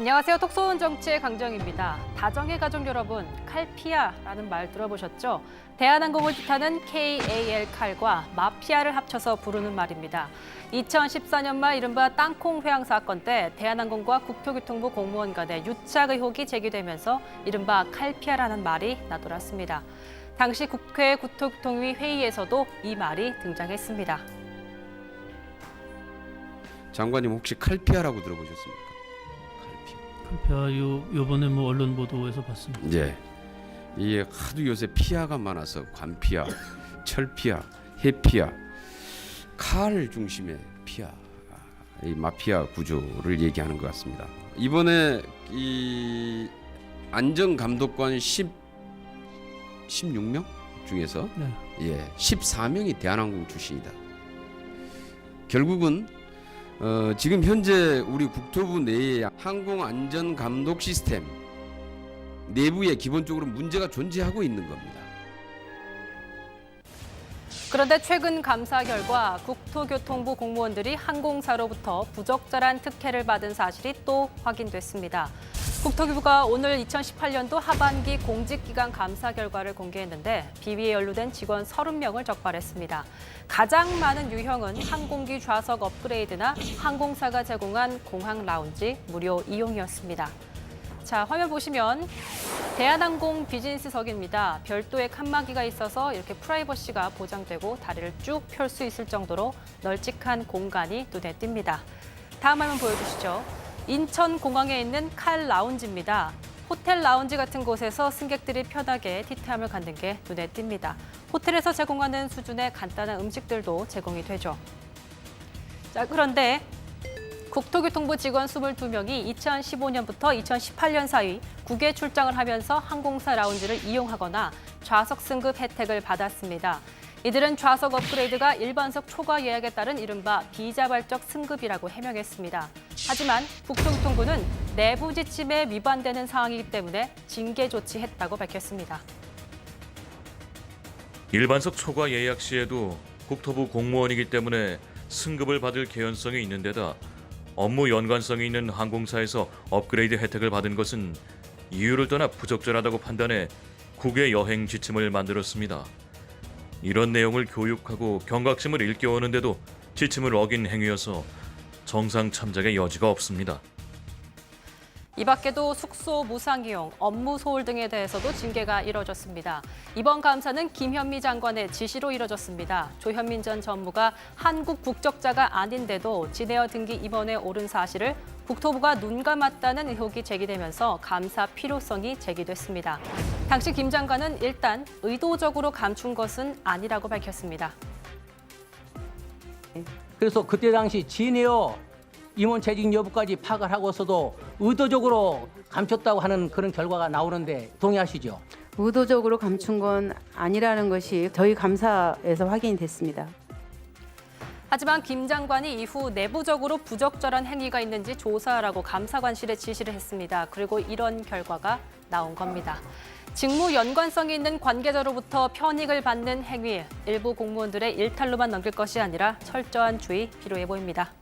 안녕하세요. 톡 쏘는 정치의 강정입니다. 다정의 가족 여러분, 칼피아라는 말 들어보셨죠? 대한항공을 뜻하는 KAL 칼과 마피아를 합쳐서 부르는 말입니다. 2014년 말 이른바 땅콩 회항 사건 때 대한항공과 국토교통부 공무원 간의 유착 의혹이 제기되면서 이른바 칼피아라는 말이 나돌았습니다. 당시 국회 국토교통위 회의에서도 이 말이 등장했습니다. 장관님 혹시 칼피아라고 들어보셨습니까? 칼피아. 요번에 언론 보도에서 봤습니다. 예. 이게 하도 요새 피아가 많아서 관피아, 철피아, 해피아, 칼 중심의 피아, 이 마피아 구조를 얘기하는 것 같습니다. 이번에 이 안전감독관 16명 중에서 예, 14명이 대한항공 출신이다. 결국은 지금 현재 우리 국토부 내의 항공안전감독 시스템 내부에 기본적으로 문제가 존재하고 있는 겁니다. 그런데 최근 감사 결과 국토교통부 공무원들이 항공사로부터 부적절한 특혜를 받은 사실이 또 확인됐습니다. 국토교부가 오늘 2018년도 하반기 공직기강 감사 결과를 공개했는데 비위에 연루된 직원 30명을 적발했습니다. 가장 많은 유형은 항공기 좌석 업그레이드나 항공사가 제공한 공항 라운지 무료 이용이었습니다. 자, 화면 보시면 대한항공 비즈니스석입니다. 별도의 칸막이가 있어서 이렇게 프라이버시가 보장되고 다리를 쭉 펼 수 있을 정도로 널찍한 공간이 눈에 띕니다. 다음 화면 보여주시죠. 인천공항에 있는 칼 라운지입니다. 호텔 라운지 같은 곳에서 승객들이 편하게 티타임을 갖는 게 눈에 띕니다. 호텔에서 제공하는 수준의 간단한 음식들도 제공이 되죠. 자, 그런데 국토교통부 직원 22명이 2015년부터 2018년 사이 국외 출장을 하면서 항공사 라운지를 이용하거나 좌석 승급 혜택을 받았습니다. 이들은 좌석 업그레이드가 일반석 초과 예약에 따른 이른바 비자발적 승급이라고 해명했습니다. 하지만 국토교통부는 내부 지침에 위반되는 사항이기 때문에 징계 조치했다고 밝혔습니다. 일반석 초과 예약 시에도 국토부 공무원이기 때문에 승급을 받을 개연성이 있는 데다 업무 연관성이 있는 항공사에서 업그레이드 혜택을 받은 것은 이유를 떠나 부적절하다고 판단해 국외 여행 지침을 만들었습니다. 이런 내용을 교육하고 경각심을 일깨우는데도 지침을 어긴 행위여서 정상 참작의 여지가 없습니다. 이 밖에도 숙소 무상이용, 업무 소홀 등에 대해서도 징계가 이뤄졌습니다. 이번 감사는 김현미 장관의 지시로 이뤄졌습니다. 조현민 전 전무가 한국 국적자가 아닌데도 진에어 등기 임원에 오른 사실을 국토부가 눈감았다는 의혹이 제기되면서 감사 필요성이 제기됐습니다. 당시 김 장관은 일단 의도적으로 감춘 것은 아니라고 밝혔습니다. 그래서 그때 당시 진에어 임원 재직 여부까지 파악을 하고서도 의도적으로 감췄다고 하는 그런 결과가 나오는데 동의하시죠? 의도적으로 감춘 건 아니라는 것이 저희 감사에서 확인이 됐습니다. 하지만 김 장관이 이후 내부적으로 부적절한 행위가 있는지 조사하라고 감사관실에 지시를 했습니다. 그리고 이런 결과가 나온 겁니다. 직무 연관성이 있는 관계자로부터 편익을 받는 행위, 일부 공무원들의 일탈로만 넘길 것이 아니라 철저한 주의 필요해 보입니다.